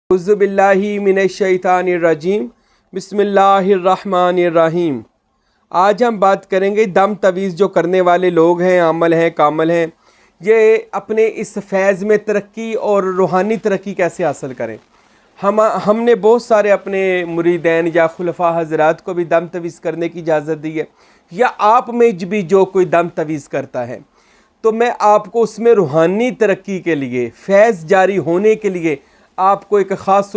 औज़ुबिल्लाहि मिनश्शैतानिर्रजीम बिस्मिल्लाहिर्रहमानिर्रहीम। आज हम बात करेंगे दम तवीज़ जो करने वाले लोग हैं, आमल हैं, कामल हैं, ये अपने इस फैज़ में तरक्की और रूहानी तरक्की कैसे हासिल करें। हमने बहुत सारे अपने मुरीदैन या खुलफा हज़रात को भी दम तवीज़ करने की इजाज़त दी है, या आप में भी जो कोई दम तवीज़ करता है तो मैं आपको उसमें रूहानी तरक्की के लिए, फैज़ जारी होने के लिए आपको एक ख़ास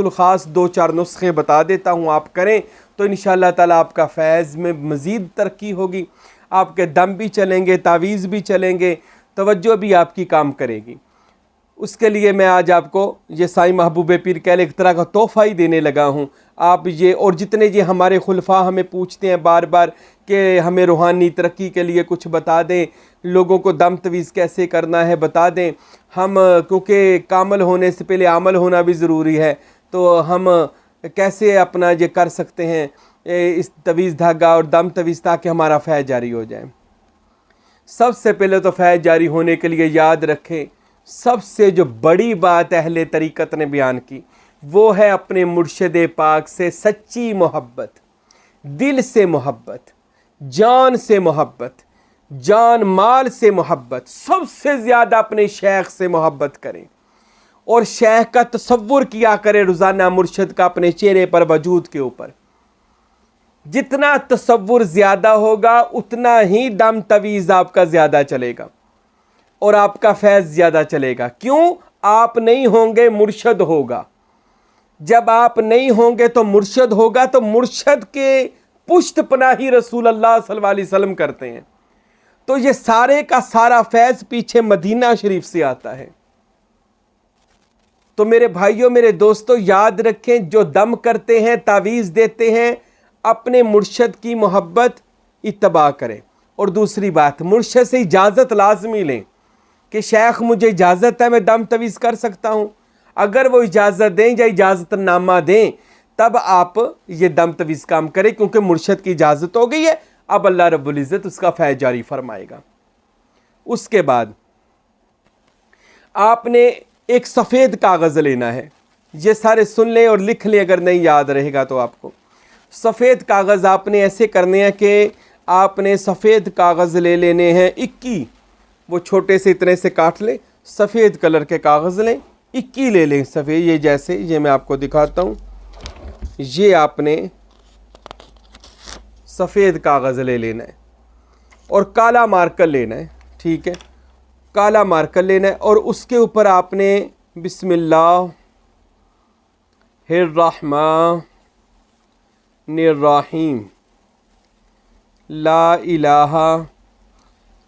2-4 नुस्खे बता देता हूँ। आप करें तो इंशाअल्लाह ताला आपका फैज़ में मज़ीद तरक्की होगी, आपके दम भी चलेंगे, तावीज़ भी चलेंगे, तवज्जो भी आपकी काम करेगी। उसके लिए मैं आज आपको ये साईं महबूब पीर कह ले एक तरह का तोहफ़ा ही देने लगा हूँ। आप ये और जितने ये हमारे खुलफा हमें पूछते हैं बार बार कि हमें रूहानी तरक्की के लिए कुछ बता दें, लोगों को दम तवीज़ कैसे करना है बता दें। हम क्योंकि कामल होने से पहले आमल होना भी ज़रूरी है, तो हम कैसे अपना ये कर सकते हैं इस तवीज़ धागा और दम तवीज़, ताकि हमारा फैज़ जारी हो जाए। सबसे पहले तो फैज़ जारी होने के लिए याद रखें, सबसे जो बड़ी बात अहले तरीक़त ने बयान की वो है अपने मुर्शिद पाक से सच्ची मोहब्बत, दिल से मोहब्बत, जान से मोहब्बत, जान माल से मोहब्बत। सबसे ज़्यादा अपने शेख से मोहब्बत करें और शेख का तसव्वुर किया करें रोज़ाना मुर्शिद का अपने चेहरे पर, वजूद के ऊपर। जितना तसव्वुर ज़्यादा होगा उतना ही दम तवीज़ आपका ज़्यादा चलेगा और आपका फैज़ ज़्यादा चलेगा। क्यों? आप नहीं होंगे, मुर्शिद होगा। जब आप नहीं होंगे तो मुर्शिद होगा, तो मुर्शिद के पुश्त पनाही रसूल अल्लाह सल्लल्लाहु अलैहि वसल्लम करते हैं। तो ये सारे का सारा फैज़ पीछे मदीना शरीफ से आता है। तो मेरे भाइयों, मेरे दोस्तों, याद रखें, जो दम करते हैं, तावीज़ देते हैं, अपने मुर्शिद की मोहब्बत इत्तबा करें। और दूसरी बात, मुर्शिद से इजाज़त लाजमी लें कि शेख मुझे इजाज़त है, मैं दम तवीज़ कर सकता हूँ। अगर वो इजाज़त दें या इजाज़तनामा दें तब आप ये दम तवीज़ काम करें, क्योंकि मुर्शिद की इजाज़त हो गई है। अब अल्लाह रब्बुल इज़्ज़त उसका फैज़ जारी फरमाएगा। उसके बाद आपने एक सफ़ेद कागज़ लेना है। ये सारे सुन लें और लिख लें, अगर नहीं याद रहेगा तो आपको। सफ़ेद कागज़ आपने ऐसे करने हैं कि आपने सफ़ेद कागज़ ले लेने हैं 21, वो छोटे से इतने से काट लें, सफ़ेद कलर के कागज़ लें, 21 ले लें सफ़ेद। ये जैसे ये मैं आपको दिखाता हूँ, ये आपने सफ़ेद कागज़ ले लेना है और काला मार्कर लेना है, ठीक है। काला मार्कर लेना है और उसके ऊपर आपने बिस्मिल्लाहिर्रहमानिर्रहीम ला इलाहा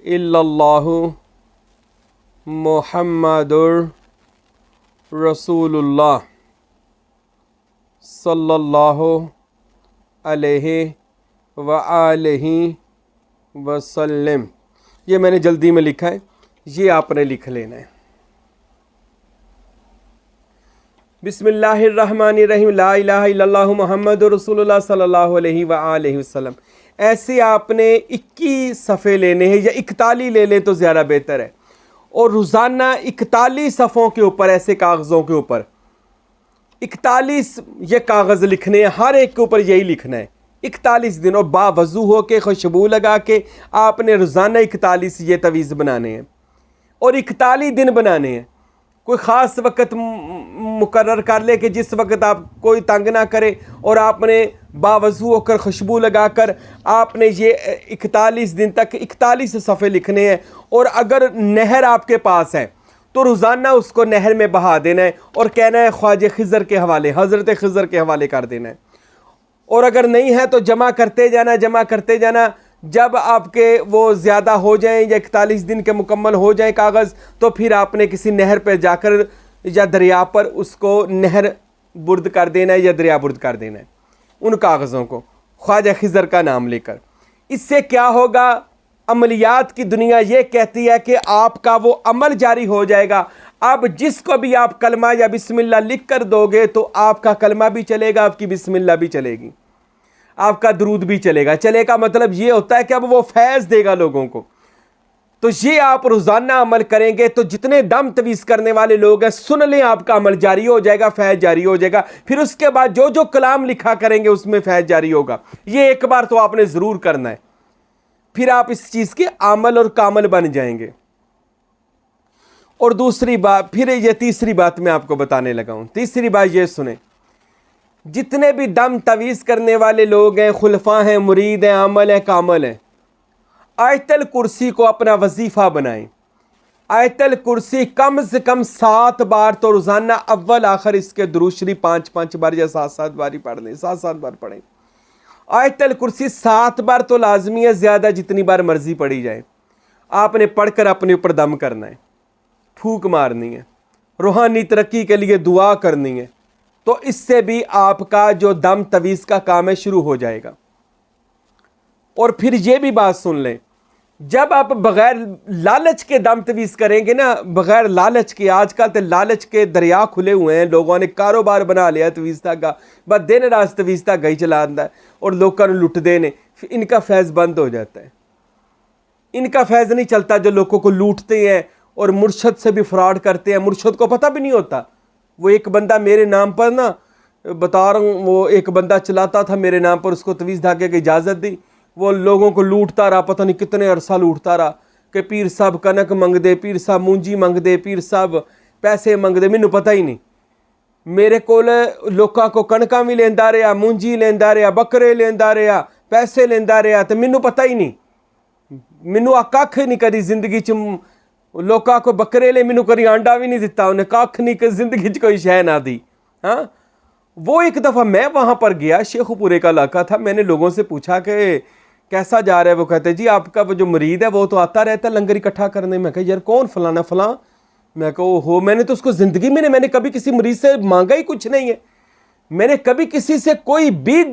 इल्लल्लाहु मुहम्मदुर रसूलुल्लाह सल्लल्लाहु अलैहि व आलिहि वसल्लम। ये मैंने जल्दी में लिखा है, ये आपने लिख लेना है। बिस्मिल्लाहिर्रहमानिर्रहीम ला इलाहा इल्लल्लाहु मुहम्मदुर रसूलुल्लाह सल्लल्लाहु अलैहि व आलिहि वसल्लम। ऐसे आपने 21 सफ़े लेने हैं, या 41 ले लें तो ज़्यादा बेहतर है। और रोज़ाना 41 सफ़ों के ऊपर, ऐसे कागज़ों के ऊपर 41 ये कागज़ लिखने हैं, हर एक के ऊपर यही लिखना है 41 दिन। और बावज़ू हो के, खुशबू लगा के आपने रोज़ाना 41 ये तवीज़ बनाने हैं और 41 दिन बनाने हैं। कोई ख़ास वक़्त मुकर्रर कर ले कि जिस वक़्त आप कोई तंग ना करे, और आपने बावज़ू होकर खुशबू लगाकर आपने ये 41 दिन तक 41 सफ़े लिखने हैं। और अगर नहर आपके पास है तो रोज़ाना उसको नहर में बहा देना है और कहना है ख्वाजा खिज़र के हवाले, हज़रत खिज़र के हवाले कर देना है। और अगर नहीं है तो जमा करते जाना, जमा करते जाना। जब आपके वो ज़्यादा हो जाएं या 41 दिन के मुकम्मल हो जाए कागज़, तो फिर आपने किसी नहर पर जाकर या दरिया पर उसको नहर बुर्द कर देना है या दरिया बुर्द कर देना है उन कागज़ों को, ख्वाजा खिज़र का नाम लेकर। इससे क्या होगा? अमलियात की दुनिया ये कहती है कि आपका वो अमल जारी हो जाएगा। अब जिसको भी आप कलमा या बिस्मिल्लाह लिख कर दोगे तो आपका कलमा भी चलेगा, आपकी बिस्मिल्लाह भी चलेगी, आपका दरूद भी चलेगा। चलेगा मतलब ये होता है कि अब वो फैज़ देगा लोगों को। तो ये आप रोज़ाना अमल करेंगे तो जितने दम तवीज़ करने वाले लोग हैं सुन लें, आपका अमल जारी हो जाएगा, फैज़ जारी हो जाएगा। फिर उसके बाद जो जो कलाम लिखा करेंगे उसमें फैज़ जारी होगा। ये एक बार तो आपने ज़रूर करना है, फिर आप इस चीज़ के आमल और कामल बन जाएंगे। और दूसरी बात, फिर ये तीसरी बात मैं आपको बताने लगा हूँ। तीसरी बात ये सुने, जितने भी दम तवीज़ करने वाले लोग हैं, खुलफा हैं, मुरीद हैं, आमल हैं, कामल हैं, आयतल कुर्सी को अपना वजीफ़ा बनाएं। आयतल कुर्सी कम से कम 7 बार तो रोज़ाना अव्वल आखिर इसके दुरूद शरीफ 5-5 बार या 7-7 बार ही पढ़ लें, 7-7 बार पढ़ें। आयतल कुर्सी 7 बार तो लाजमी है, ज़्यादा जितनी बार मर्जी पढ़ी जाए। आपने पढ़कर अपने ऊपर दम करना है, फूक मारनी है, रूहानी तरक्की के लिए दुआ करनी है, तो इससे भी आपका जो दम तवीज़ का काम है शुरू हो जाएगा। और फिर ये भी बात सुन लें, जब आप बग़ैर लालच के दम तवीज़ करेंगे ना, बग़ैर लालच के, आजकल तो लालच के दरिया खुले हुए हैं, लोगों ने कारोबार बना लिया तवीज़ता का, बस दिन रात तवीज़ता गई चलाता है और लोगों ने लुट देने, इनका फैज़ बंद हो जाता है। इनका फैज़ नहीं चलता जो लोगों को लूटते हैं और मुर्शद से भी फ्रॉड करते हैं। मुर्शद को पता भी नहीं होता। वो एक बंदा मेरे नाम पर ना, बता रहा हूँ, वो एक बंदा चलाता था मेरे नाम पर, उसको तवीज़ धागे की इजाज़त दी, वो लोगों को लूटता रहा, पता नहीं कितने अरसा लूटता रहा कि पीर साहब कनक मंग दे, पीर साहब मूंजी मंग दे, पीर साहब पैसे मंग दे। मैनू पता ही नहीं, मेरे कोल लोगों को कणकां भी लेंदा रहा, मूंजी लेंदा रहा, बकरे लेंदा रहा, पैसे लेंदा रहा, तो मैनू पता ही नहीं। मैनू आ कख नहीं करी जिंदगी च, लोगों को बकरे ले, मैनू करी आंडा भी नहीं दिता, उन्हें कख नहीं, जिंदगी च कोई शह ना दी। हाँ, वो एक दफ़ा मैं वहाँ पर गया, शेखुपुरे का इलाका था, मैंने लोगों से पूछा कि कैसा जा रहा है। वो कहते जी आपका वो जो मुरीद है वो तो आता रहता है लंगर इकट्ठा करने। मैं कहा यार कौन, फलाना फलां। मैं कहा हो, मैंने तो उसको ज़िंदगी में मैंने कभी किसी मुरीद से मांगा ही कुछ नहीं है। मैंने कभी किसी से कोई भी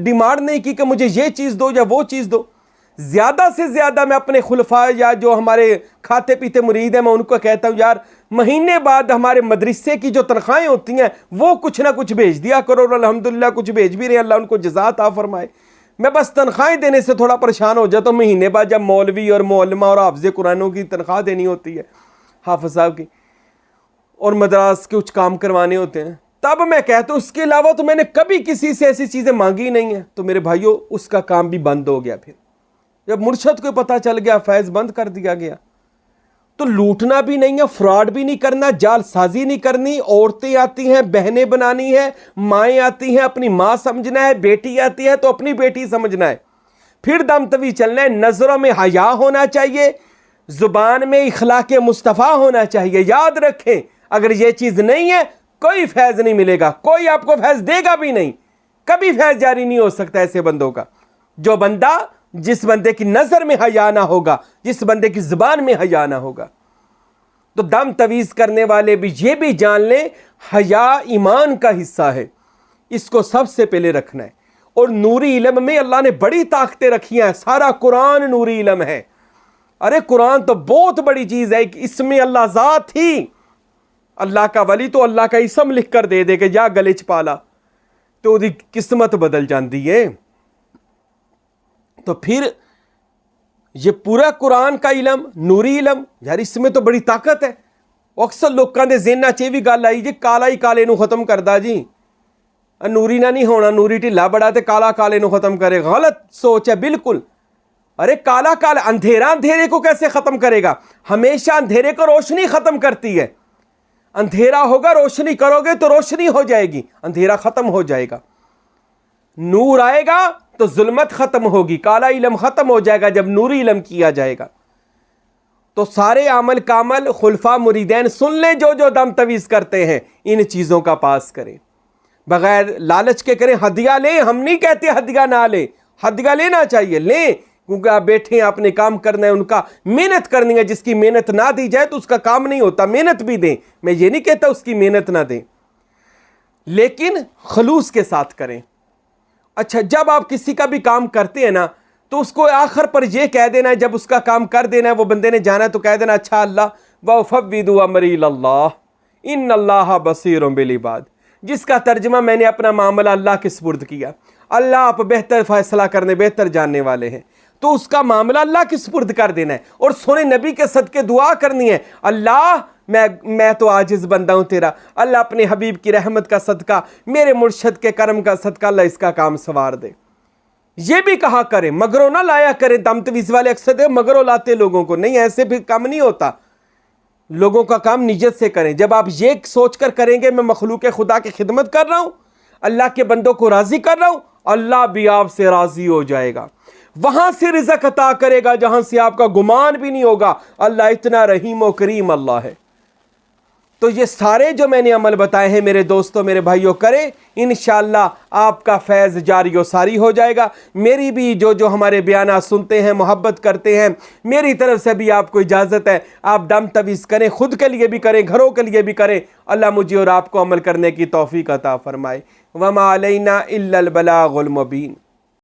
डिमांड नहीं की कि मुझे ये चीज़ दो या वो चीज़ दो। ज़्यादा से ज़्यादा मैं अपने खुलफा या जो हमारे खाते पीते मुरीद हैं, मैं उनको कहता हूँ यार महीने बाद हमारे मदरसे की जो तनख्वाहें होती हैं वो कुछ ना कुछ भेज दिया करो, और अल्हम्दुलिल्लाह कुछ भेज भी रहे, अल्लाह उनको जज़ा अता फरमाए। मैं बस तनख्वाहें देने से थोड़ा परेशान हो जाता हूँ। महीने बाद जब मौलवी और मौलमा और हाफ़िज़ कुरानों की तनख्वाह देनी होती है, हाफ़िज़ साहब की, और मदरास के कुछ काम करवाने होते हैं, तब मैं कहता हूँ। उसके अलावा तो मैंने कभी किसी से ऐसी चीज़ें मांगी ही नहीं है। तो मेरे भाइयों उसका काम भी बंद हो गया। फिर जब मुर्शद को पता चल गया, फैज़ बंद कर दिया गया, तो लूटना भी नहीं है, फ्रॉड भी नहीं करना, जालसाजी नहीं करनी। औरतें आती हैं बहनें बनानी है, माएँ आती हैं अपनी माँ समझना है, बेटी आती है तो अपनी बेटी समझना है। फिर दम तवी चलना है, नज़रों में हया होना चाहिए, ज़ुबान में इखलाक़ मुस्तफ़ा होना चाहिए। याद रखें, अगर ये चीज़ नहीं है कोई फैज़ नहीं मिलेगा, कोई आपको फैज़ देगा भी नहीं, कभी फैज़ जारी नहीं हो सकता ऐसे बंदों का। जो बंदा, जिस बंदे की नज़र में हया ना होगा, जिस बंदे की ज़ुबान में हया ना होगा। तो दम तवीज़ करने वाले भी ये भी जान लें, हया ईमान का हिस्सा है, इसको सबसे पहले रखना है। और नूरी इल्म में अल्लाह ने बड़ी ताकतें रखी हैं, सारा कुरान नूरी इल्म है। अरे कुरान तो बहुत बड़ी चीज़ है, इसमें अल्लाह ज़ात ही, अल्लाह का वली तो अल्लाह का इसम लिख कर दे दे के जा गले च पाला, तो उसकी किस्मत बदल जाती है। तो फिर ये पूरा कुरान का इलम, नूरी इलम, यार इसमें तो बड़ी ताकत है। अक्सर लोगों के ज़हन च भी गल आई जी, काला ही काले नूं खत्म करदा जी, नूरी ना नहीं होना, नूरी ढिला बड़ा तो काला काले नूं खत्म करे। गलत सोच है बिल्कुल। अरे काला काला, अंधेरा अंधेरे को कैसे ख़त्म करेगा? हमेशा अंधेरे को रोशनी ख़त्म करती है। अंधेरा होगा, रोशनी करोगे तो रोशनी हो जाएगी, अंधेरा ख़त्म हो जाएगा। नूर आएगा तो जुल्मत ख़त्म होगी, काला इलम ख़त्म हो जाएगा जब नूरी इलम किया जाएगा। तो सारे आमल कामल खुलफा मुरीदैन सुन लें, जो जो दम तवीज़ करते हैं इन चीज़ों का पास करें, बग़ैर लालच के करें। हदिया लें, हम नहीं कहते हदिया ना लें, हदिया लेना चाहिए, लें, क्योंकि आप बैठे हैं, आपने काम करना है, उनका मेहनत करनी है। जिसकी मेहनत ना दी जाए तो उसका काम नहीं होता। मेहनत भी दें, मैं ये नहीं कहता उसकी मेहनत ना दें, लेकिन खलूस के साथ करें। अच्छा, जब आप किसी का भी काम करते हैं ना, तो उसको आखिर पर यह कह देना है, जब उसका काम कर देना है, वो बंदे ने जाना है, तो कह देना अच्छा अल्लाह वफ़व्विदु अमरी इलल्लाह इन्नल्लाह बसीरुम बिल इबाद, जिसका तर्जमा मैंने अपना मामला अल्लाह के सुपुर्द किया। अल्लाह आप बेहतर फैसला करने, बेहतर जानने वाले हैं। तो उसका मामला अल्लाह के सुपुर्द कर देना है और सोने नबी के सदके दुआ करनी है, अल्लाह मैं तो आजिज़ बंदा हूँ तेरा, अल्लाह अपने हबीब की रहमत का सदका, मेरे मुर्शद के करम का सदका, अल्लाह इसका काम सवार दे। ये भी कहा करें, मगरो ना लाया करें। दम तवीज़ वाले अक्सर मगरो लाते लोगों को, नहीं, ऐसे भी काम नहीं होता। लोगों का काम नियत से करें। जब आप ये सोचकर करेंगे मैं मखलूक खुदा की खिदमत कर रहा हूँ, अल्लाह के बंदों को राज़ी कर रहा हूँ, अल्लाह भी आपसे राज़ी हो जाएगा। वहाँ से रिज़्क़ अता करेगा जहाँ से आपका गुमान भी नहीं होगा। अल्लाह इतना रहीम व करीम अल्लाह है। तो ये सारे जो मैंने अमल बताए हैं मेरे दोस्तों, मेरे भाइयों, करें, इंशाअल्लाह आपका फैज़ जारी व सारी हो जाएगा। मेरी भी जो हमारे बयानात सुनते हैं, मोहब्बत करते हैं, मेरी तरफ से भी आपको इजाज़त है, आप दम तवीज़ करें, ख़ुद के लिए भी करें, घरों के लिए भी करें। अल्लाह मुझे और आपको अमल करने की तौफ़ीक़ अता फ़रमाए। वमा अलैना इल्लल बलागुल मुबीन।